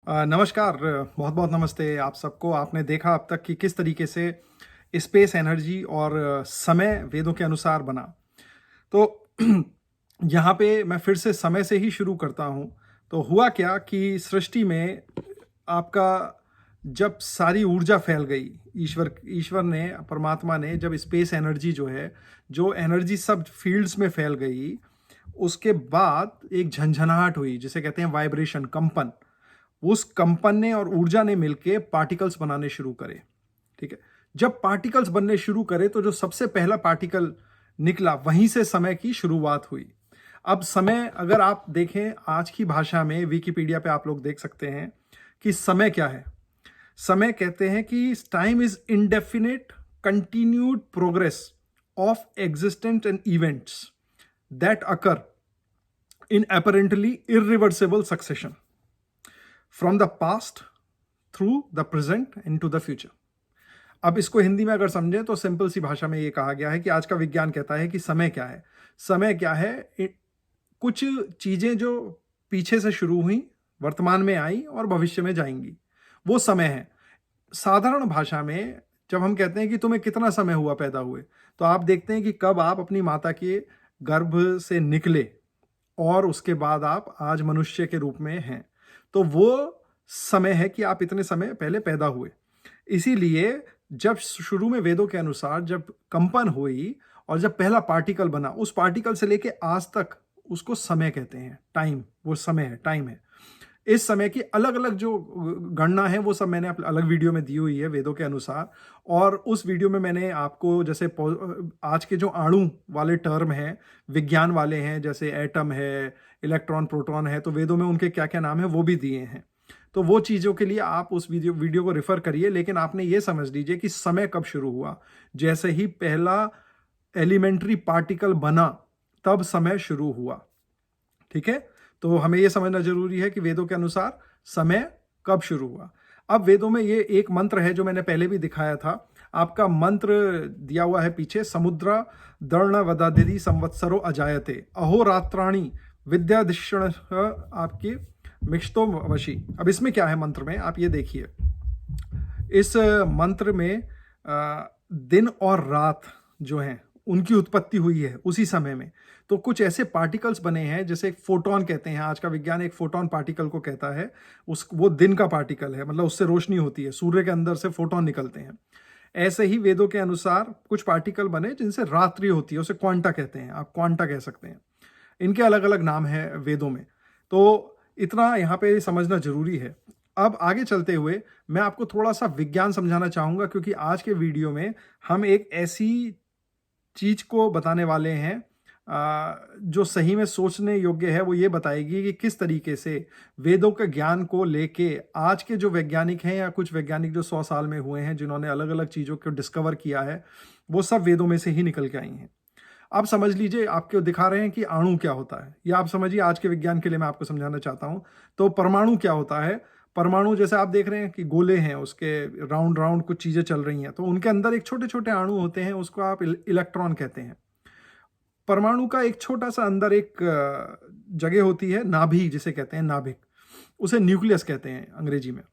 नमस्कार, बहुत बहुत नमस्ते आप सबको। आपने देखा अब तक कि किस तरीके से स्पेस एनर्जी और समय वेदों के अनुसार बना। तो यहाँ पे मैं फिर से समय से ही शुरू करता हूँ। तो हुआ क्या कि सृष्टि में आपका जब सारी ऊर्जा फैल गई, ईश्वर ईश्वर ने, परमात्मा ने जब स्पेस एनर्जी जो है, जो एनर्जी सब फील्ड्स में फैल गई, उसके बाद एक झंझनाहट हुई जिसे कहते हैं वाइब्रेशन, कंपन। उस कंपन ने और ऊर्जा ने मिलके पार्टिकल्स बनाने शुरू करे। ठीक है। जब पार्टिकल्स बनने शुरू करे तो जो सबसे पहला पार्टिकल निकला, वहीं से समय की शुरुआत हुई। अब समय अगर आप देखें आज की भाषा में, विकिपीडिया पे आप लोग देख सकते हैं कि समय क्या है। समय कहते हैं कि time is indefinite continued progress of existent and events that occur in apparently irreversible succession from the past through the present and to the future. अब इसको हिंदी में अगर समझें तो सिंपल सी भाषा में ये कहा गया है कि आज का विज्ञान कहता है कि समय क्या है। समय क्या है? कुछ चीजें जो पीछे से शुरू हुई, वर्तमान में आई और भविष्य में जाएंगी, वो समय है। साधारण भाषा में जब हम कहते हैं कि तुम्हें कितना समय हुआ पैदा हुए, तो आप देखते हैं कि कब आप अपनी माता के गर्भ से निकले और उसके बाद आप आज मनुष्य के रूप में हैं। तो वो समय है कि आप इतने समय पहले पैदा हुए। इसीलिए जब शुरू में वेदों के अनुसार जब कंपन हुई और जब पहला पार्टिकल बना, उस पार्टिकल से लेके आज तक उसको समय कहते हैं, टाइम। वो समय है, टाइम है। इस समय की अलग अलग जो गणना है वो सब मैंने अलग वीडियो में दी हुई है वेदों के अनुसार। और उस वीडियो में मैंने आपको जैसे आज के जो अणु वाले टर्म हैं, विज्ञान वाले हैं, जैसे एटम है, इलेक्ट्रॉन, प्रोटॉन है, तो वेदों में उनके क्या क्या नाम है वो भी दिए हैं। तो वो चीज़ों के लिए आप उस वीडियो को रेफर करिए। लेकिन आपने ये समझ लीजिए कि समय कब शुरू हुआ। जैसे ही पहला एलिमेंट्री पार्टिकल बना तब समय शुरू हुआ। ठीक है। तो हमें यह समझना जरूरी है कि वेदों के अनुसार समय कब शुरू हुआ। अब वेदों में ये एक मंत्र है जो मैंने पहले भी दिखाया था। आपका मंत्र दिया हुआ है पीछे, समुद्र दर्ण वदादिति संवत्सरो अजायते अहोरात्राणि विद्याधिषण आपकी मिक्षतो वशी। अब इसमें क्या है मंत्र में, आप ये देखिए। इस मंत्र में दिन और रात जो हैं उनकी उत्पत्ति हुई है उसी समय में। तो कुछ ऐसे पार्टिकल्स बने हैं जैसे एक फोटोन कहते हैं, आज का विज्ञान एक फोटोन पार्टिकल को कहता है। वो दिन का पार्टिकल है, मतलब उससे रोशनी होती है, सूर्य के अंदर से फोटोन निकलते हैं। ऐसे ही वेदों के अनुसार कुछ पार्टिकल बने जिनसे रात्रि होती है, उसे क्वांटा कहते हैं, आप क्वांटा कह सकते हैं। इनके अलग अलग नाम हैं वेदों में। तो इतना यहाँ पे समझना जरूरी है। अब आगे चलते हुए मैं आपको थोड़ा सा विज्ञान समझाना चाहूंगा, क्योंकि आज के वीडियो में हम एक ऐसी चीज को बताने वाले हैं जो सही में सोचने योग्य है। वो ये बताएगी कि किस तरीके से वेदों के ज्ञान को लेके आज के जो वैज्ञानिक हैं, या कुछ वैज्ञानिक जो 100 साल में हुए हैं जिन्होंने अलग अलग चीजों को डिस्कवर किया है, वो सब वेदों में से ही निकल के आई हैं। आप समझ लीजिए, आपको दिखा रहे हैं कि अणु क्या होता है, या आप समझिए आज के विज्ञान के लिए मैं आपको समझाना चाहता हूं। तो परमाणु क्या होता है। परमाणु जैसे आप देख रहे हैं कि गोले हैं, उसके राउंड राउंड कुछ चीजें चल रही हैं, तो उनके अंदर एक छोटे छोटे अणु होते हैं, उसको आप इलेक्ट्रॉन कहते हैं। परमाणु का एक छोटा सा अंदर एक जगह होती है, नाभि जिसे कहते हैं, नाभिक, उसे न्यूक्लियस कहते हैं अंग्रेजी में।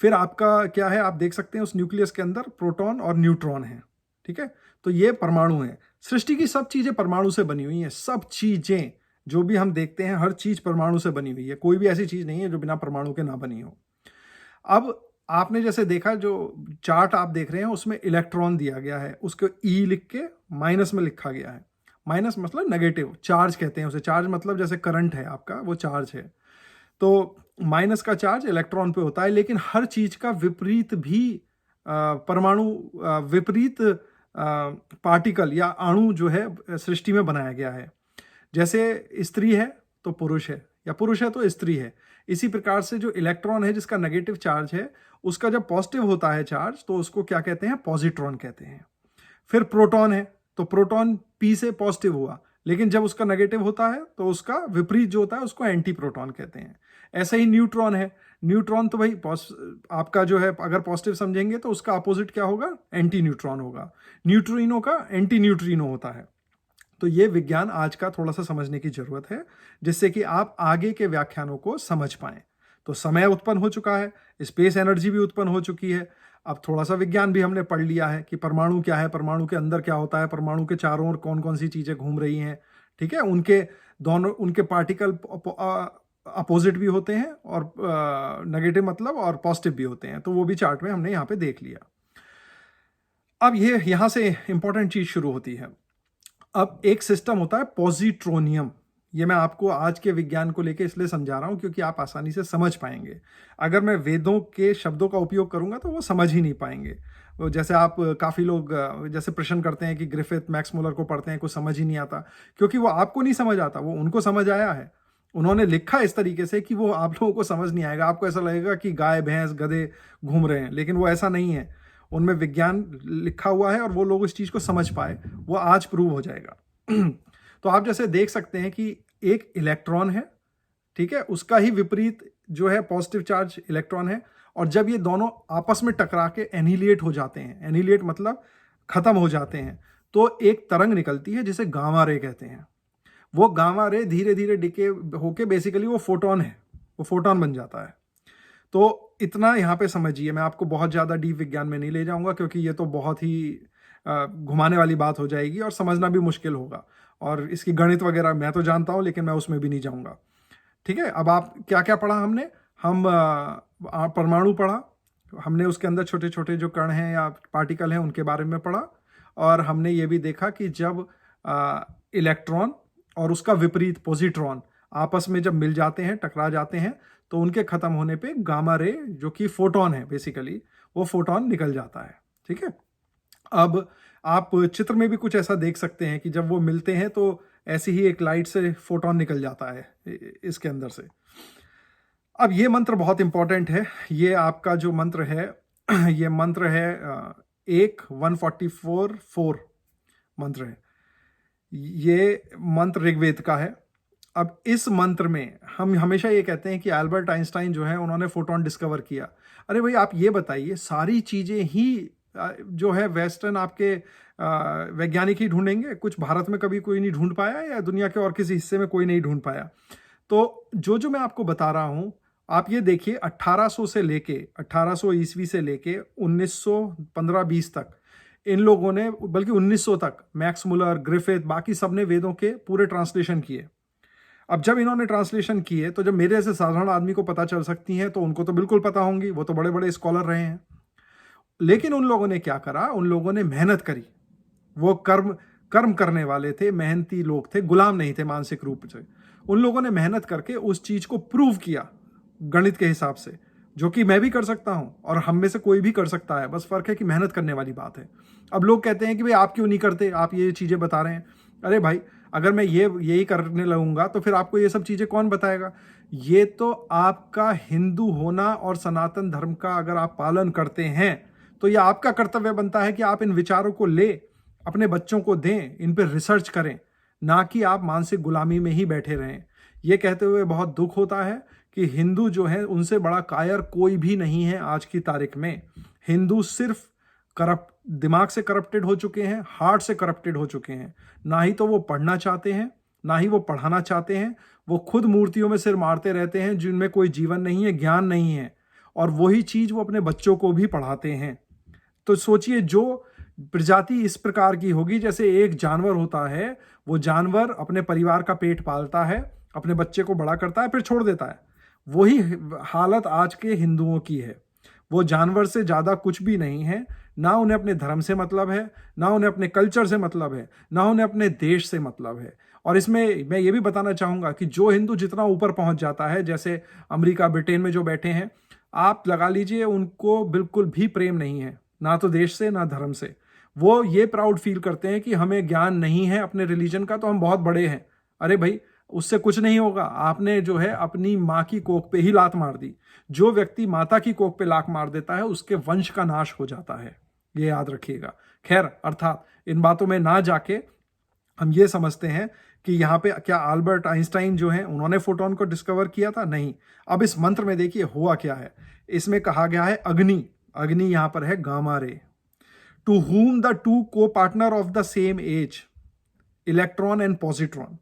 फिर आपका क्या है, आप देख सकते हैं उस न्यूक्लियस के अंदर प्रोटॉन और न्यूट्रॉन है। ठीक है। तो ये परमाणु है। सृष्टि की सब चीजें परमाणु से बनी हुई हैं। सब चीजें जो भी हम देखते हैं, हर चीज परमाणु से बनी हुई है। कोई भी ऐसी चीज नहीं है जो बिना परमाणु के ना बनी हो। अब आपने जैसे देखा, जो चार्ट आप देख रहे हैं उसमें इलेक्ट्रॉन दिया गया है, उसको ई लिख के माइनस में लिखा गया है। माइनस मतलब नेगेटिव चार्ज कहते हैं उसे। चार्ज मतलब जैसे करंट है आपका, वो चार्ज है। तो माइनस का चार्ज इलेक्ट्रॉन पे होता है। लेकिन हर चीज का विपरीत भी परमाणु, विपरीत पार्टिकल या अणु जो है सृष्टि में बनाया गया है। जैसे स्त्री है तो पुरुष है, या पुरुष है तो स्त्री है। इसी प्रकार से जो इलेक्ट्रॉन है जिसका नेगेटिव चार्ज है, उसका जब पॉजिटिव होता है चार्ज, तो उसको क्या कहते हैं, पॉजिट्रॉन कहते हैं। फिर प्रोटॉन है, तो प्रोटॉन पी से पॉजिटिव हुआ, लेकिन जब उसका नेगेटिव होता है तो उसका विपरीत जो होता है उसको एंटी प्रोटॉन कहते हैं। ऐसे ही न्यूट्रॉन है। न्यूट्रॉन तो भाई आपका जो है, अगर पॉजिटिव समझेंगे तो उसका अपोजिट क्या होगा, एंटी न्यूट्रॉन होगा। न्यूट्रिनो का एंटी न्यूट्रिनो होता है। तो ये विज्ञान आज का थोड़ा सा समझने की जरूरत है, जिससे कि आप आगे के व्याख्यानों को समझ पाएं। तो समय उत्पन्न हो चुका है, स्पेस एनर्जी भी उत्पन्न हो चुकी है। अब थोड़ा सा विज्ञान भी हमने पढ़ लिया है कि परमाणु क्या है, परमाणु के अंदर क्या होता है, परमाणु के चारों ओर कौन कौन सी चीज़ें घूम रही हैं, ठीक है। उनके दोनों, उनके पार्टिकल अपोजिट भी होते हैं और नेगेटिव मतलब और पॉजिटिव भी होते हैं, तो वो भी चार्ट में हमने यहाँ पे देख लिया। अब ये यहाँ से इंपॉर्टेंट चीज़ शुरू होती है। अब एक सिस्टम होता है पॉजिट्रोनियम। ये मैं आपको आज के विज्ञान को लेके इसलिए समझा रहा हूँ क्योंकि आप आसानी से समझ पाएंगे। अगर मैं वेदों के शब्दों का उपयोग करूंगा तो वो समझ ही नहीं पाएंगे। वो जैसे आप काफ़ी लोग जैसे प्रश्न करते हैं कि ग्रिफिथ मैक्स मुलर को पढ़ते हैं, कुछ समझ ही नहीं आता, क्योंकि वो आपको नहीं समझ आता, वो उनको समझ आया है। उन्होंने लिखा इस तरीके से कि वो आप लोगों को समझ नहीं आएगा। आपको ऐसा लगेगा कि गाय भैंस गधे घूम रहे हैं, लेकिन वो ऐसा नहीं है। उनमें विज्ञान लिखा हुआ है और वो लोग इस चीज़ को समझ पाए, वो आज प्रूव हो जाएगा। तो आप जैसे देख सकते हैं कि एक इलेक्ट्रॉन है, ठीक है, उसका ही विपरीत जो है पॉजिटिव चार्ज इलेक्ट्रॉन है, और जब ये दोनों आपस में टकरा के एनिहिलेट हो जाते हैं, एनिहिलेट मतलब खत्म हो जाते हैं, तो एक तरंग निकलती है जिसे गामा रे कहते हैं। वो गामा रे धीरे धीरे डिके होके बेसिकली वो फोटोन है, वो फोटोन बन जाता है। तो इतना यहाँ पे समझिए, मैं आपको बहुत ज़्यादा डीप विज्ञान में नहीं ले जाऊंगा क्योंकि ये तो बहुत ही घुमाने वाली बात हो जाएगी और समझना भी मुश्किल होगा, और इसकी गणित वगैरह मैं तो जानता हूँ लेकिन मैं उसमें भी नहीं जाऊँगा, ठीक है। अब आप क्या क्या पढ़ा हमने, हम परमाणु पढ़ा, हमने उसके अंदर छोटे छोटे जो कण हैं या पार्टिकल हैं उनके बारे में पढ़ा, और हमने ये भी देखा कि जब इलेक्ट्रॉन और उसका विपरीत पॉजिट्रॉन आपस में जब मिल जाते हैं, टकरा जाते हैं, तो उनके खत्म होने पे गामा रे जो कि फोटोन है बेसिकली, वो फोटोन निकल जाता है, ठीक है। अब आप चित्र में भी कुछ ऐसा देख सकते हैं कि जब वो मिलते हैं तो ऐसी ही एक लाइट से फोटोन निकल जाता है इसके अंदर से। अब ये मंत्र बहुत इंपॉर्टेंट है। ये आपका जो मंत्र है ये मंत्र है 144 मंत्र है। ये मंत्र ऋग्वेद का है। अब इस मंत्र में हम हमेशा ये कहते हैं कि एल्बर्ट आइंस्टाइन जो है उन्होंने फोटोन डिस्कवर किया। अरे भाई आप ये बताइए, सारी चीज़ें ही जो है वेस्टर्न आपके वैज्ञानिक ही ढूंढेंगे? कुछ भारत में कभी कोई नहीं ढूंढ पाया या दुनिया के और किसी हिस्से में कोई नहीं ढूंढ पाया? तो जो मैं आपको बता रहा हूँ, आप ये देखिए 1800 से लेके 1800 ईस्वी से लेके 1915-20 तक इन लोगों ने, बल्कि 1900 तक, मैक्स मुलर, ग्रिफिथ, बाकी सब ने वेदों के पूरे ट्रांसलेशन किए। अब जब इन्होंने ट्रांसलेशन किए तो जब मेरे जैसे साधारण आदमी को पता चल सकती हैं तो उनको तो बिल्कुल पता होंगी, वो तो बड़े बड़े स्कॉलर रहे हैं। लेकिन उन लोगों ने क्या करा, उन लोगों ने मेहनत करी। वो कर्म करने वाले थे, मेहनती लोग थे, गुलाम नहीं थे मानसिक रूप से। उन लोगों ने मेहनत करके उस चीज को प्रूव किया गणित के हिसाब से, जो कि मैं भी कर सकता हूं और हम में से कोई भी कर सकता है, बस फर्क है कि मेहनत करने वाली बात है। अब लोग कहते हैं कि भाई आप क्यों नहीं करते, आप ये चीजें बता रहे हैं। अरे भाई, अगर मैं यही करने लगूंगा तो फिर आपको ये सब चीजें कौन बताएगा? ये तो आपका हिंदू होना और सनातन धर्म का अगर आप पालन करते हैं तो यह आपका कर्तव्य बनता है कि आप इन विचारों को ले, अपने बच्चों को दें, इन पर रिसर्च करें, ना कि आप मानसिक गुलामी में ही बैठे रहें। ये कहते हुए बहुत दुख होता है कि हिंदू जो है उनसे बड़ा कायर कोई भी नहीं है आज की तारीख में। हिंदू सिर्फ दिमाग से करप्टेड हो चुके हैं, हार्ट से करप्टेड हो चुके हैं। ना ही तो वो पढ़ना चाहते हैं, ना ही वो पढ़ाना चाहते हैं। वो खुद मूर्तियों में सिर मारते रहते हैं जिनमें कोई जीवन नहीं है, ज्ञान नहीं है, और वही चीज वो अपने बच्चों को भी पढ़ाते हैं। तो सोचिए, जो प्रजाति इस प्रकार की होगी, जैसे एक जानवर होता है, वो जानवर अपने परिवार का पेट पालता है, अपने बच्चे को बड़ा करता है, फिर छोड़ देता है। वही हालत आज के हिंदुओं की है। वो जानवर से ज्यादा कुछ भी नहीं है। ना उन्हें अपने धर्म से मतलब है, ना उन्हें अपने कल्चर से मतलब है, ना उन्हें अपने देश से मतलब है। और इसमें मैं ये भी बताना चाहूंगा कि जो हिंदू जितना ऊपर पहुंच जाता है, जैसे अमेरिका, ब्रिटेन में जो बैठे हैं, आप लगा लीजिए उनको बिल्कुल भी प्रेम नहीं है, ना तो देश से ना धर्म से। वो ये प्राउड फील करते हैं कि हमें ज्ञान नहीं है अपने रिलीजन का तो हम बहुत बड़े हैं। अरे भाई, उससे कुछ नहीं होगा। आपने जो है अपनी माँ की कोख पे ही लात मार दी। जो व्यक्ति माता की कोख पे लात मार देता है उसके वंश का नाश हो जाता है, ये याद रखिएगा। खैर, अर्थात इन बातों में ना जाके हम ये समझते हैं कि यहाँ पे क्या अल्बर्ट आइंस्टाइन जो है उन्होंने फोटोन को डिस्कवर किया था? नहीं। अब इस मंत्र में देखिए हुआ क्या है। इसमें कहा गया है अग्नि, अग्नि यहाँ पर है gamma ray. To whom the two co-partner of the same age, electron and positron.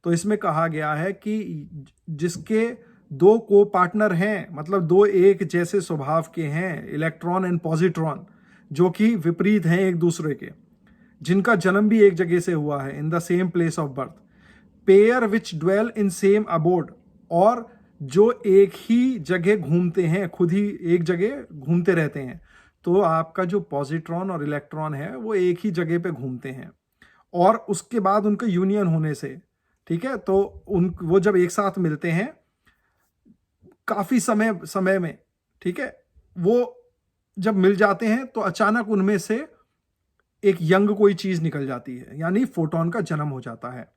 तो इसमें कहा गया है कि जिसके दो को पार्टनर हैं, मतलब दो एक जैसे स्वभाव के हैं, इलेक्ट्रॉन एंड पॉजिट्रॉन, जो कि विपरीत हैं एक दूसरे के, जिनका जन्म भी एक जगह से हुआ है, in the same place of birth. Pair which dwell in same abode, और जो एक ही जगह घूमते हैं, खुद ही एक जगह घूमते रहते हैं। तो आपका जो पॉजिट्रॉन और इलेक्ट्रॉन है वो एक ही जगह पे घूमते हैं, और उसके बाद उनका यूनियन होने से, ठीक है, तो वो जब एक साथ मिलते हैं काफी समय समय में, ठीक है, वो जब मिल जाते हैं तो अचानक उनमें से एक यंग कोई चीज निकल जाती है, यानी फोटोन का जन्म हो जाता है।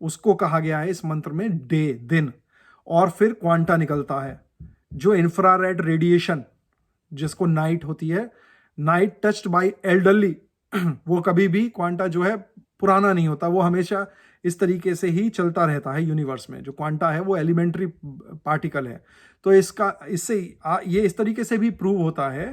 उसको कहा गया है इस मंत्र में डे, दिन। और फिर क्वांटा निकलता है, जो इंफ्रारेड रेडिएशन, जिसको नाइट होती है, नाइट टच्ड बाय एल्डरली, वो कभी भी क्वांटा जो है पुराना नहीं होता, वो हमेशा इस तरीके से ही चलता रहता है यूनिवर्स में। जो क्वांटा है वो एलिमेंट्री पार्टिकल है। तो इससे ये इस तरीके से भी प्रूव होता है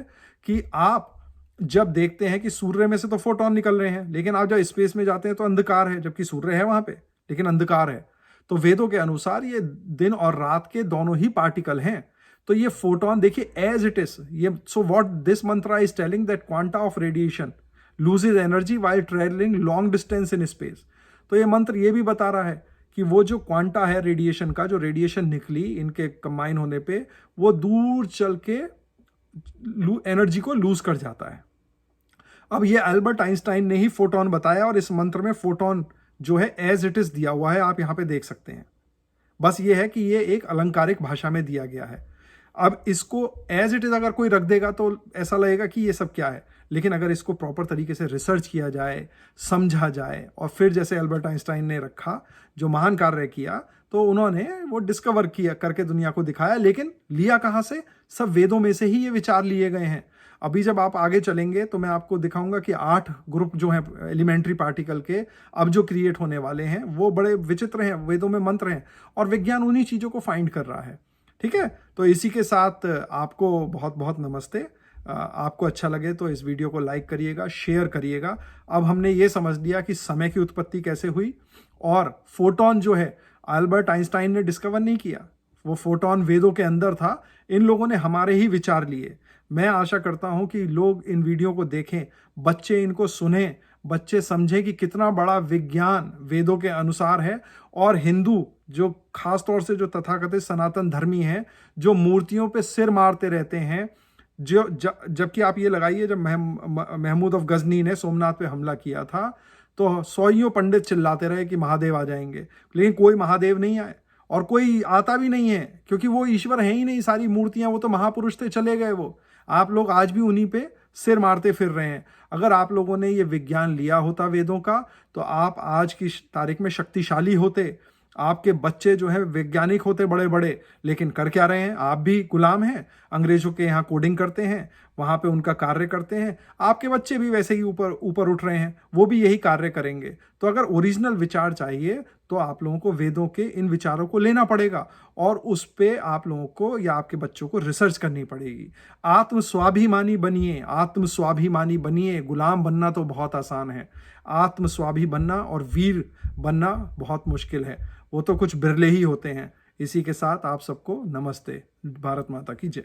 कि आप जब देखते हैं कि सूर्य में से तो फोटोन निकल रहे हैं, लेकिन आप जब स्पेस में जाते हैं तो अंधकार है, जबकि सूर्य है वहां पे लेकिन अंधकार है। तो वेदों के अनुसार ये दिन और रात के दोनों ही पार्टिकल हैं। तो ये फोटोन देखिए एज इट इज, ये सो व्हाट दिस मंत्र is telling, that quanta of radiation loses energy while travelling long distance in space. तो ये मंत्र ये भी बता रहा है कि वो जो क्वांटा है रेडिएशन का, जो रेडिएशन निकली इनके कंबाइन होने पे, वो दूर चल के एनर्जी को लूज कर जाता है। अब ये अल्बर्ट आइंस्टाइन ने ही फोटोन बताया, और इस मंत्र में फोटोन जो है एज इट इज दिया हुआ है, आप यहां पे देख सकते हैं। बस ये है कि ये एक अलंकारिक भाषा में दिया गया है। अब इसको एज इट इज अगर कोई रख देगा तो ऐसा लगेगा कि ये सब क्या है, लेकिन अगर इसको प्रॉपर तरीके से रिसर्च किया जाए, समझा जाए, और फिर जैसे अल्बर्ट आइंस्टाइन ने रखा, जो महान कार्य किया, तो उन्होंने वो डिस्कवर किया करके दुनिया को दिखाया। लेकिन लिया कहाँ से? सब वेदों में से ही ये विचार लिए गए हैं। अभी जब आप आगे चलेंगे तो मैं आपको दिखाऊंगा कि 8 ग्रुप जो हैं एलिमेंट्री पार्टिकल के अब जो क्रिएट होने वाले हैं वो बड़े विचित्र हैं, वेदों में मंत्र हैं, और विज्ञान उन्हीं चीज़ों को फाइंड कर रहा है। ठीक है, तो इसी के साथ आपको बहुत बहुत नमस्ते। आपको अच्छा लगे तो इस वीडियो को लाइक करिएगा, शेयर करिएगा। अब हमने ये समझ लिया कि समय की उत्पत्ति कैसे हुई, और फोटोन जो है अल्बर्ट आइंस्टाइन ने डिस्कवर नहीं किया, वो फोटोन वेदों के अंदर था, इन लोगों ने हमारे ही विचार लिए। मैं आशा करता हूं कि लोग इन वीडियो को देखें, बच्चे इनको सुने, बच्चे समझें कि कितना बड़ा विज्ञान वेदों के अनुसार है। और हिंदू जो खास तौर से जो तथाकथित सनातन धर्मी हैं, जो मूर्तियों पे सिर मारते रहते हैं, जबकि आप ये लगाइए, जब महमूद अफ गजनी ने सोमनाथ पे हमला किया था तो सौयों पंडित चिल्लाते रहे कि महादेव आ जाएंगे, लेकिन कोई महादेव नहीं आए, और कोई आता भी नहीं है, क्योंकि वो ईश्वर है ही नहीं। सारी मूर्तियां, वो तो महापुरुष थे, चले गए वो। आप लोग आज भी उन्हीं पे सिर मारते फिर रहे हैं। अगर आप लोगों ने ये विज्ञान लिया होता वेदों का, तो आप आज की तारीख में शक्तिशाली होते, आपके बच्चे जो है वैज्ञानिक होते बड़े बड़े। लेकिन कर क्या रहे हैं? आप भी गुलाम हैं, अंग्रेजों के यहाँ कोडिंग करते हैं, वहाँ पे उनका कार्य करते हैं। आपके बच्चे भी वैसे ही ऊपर ऊपर उठ रहे हैं, वो भी यही कार्य करेंगे। तो अगर ओरिजिनल विचार चाहिए तो आप लोगों को वेदों के इन विचारों को लेना पड़ेगा, और उस पे आप लोगों को या आपके बच्चों को रिसर्च करनी पड़ेगी। आत्म स्वाभिमानी बनिए, आत्म स्वाभिमानी बनिए। गुलाम बनना तो बहुत आसान है, आत्म स्वाभी बनना और वीर बनना बहुत मुश्किल है, वो तो कुछ बिरले ही होते हैं। इसी के साथ आप सबको नमस्ते। भारत माता की जय।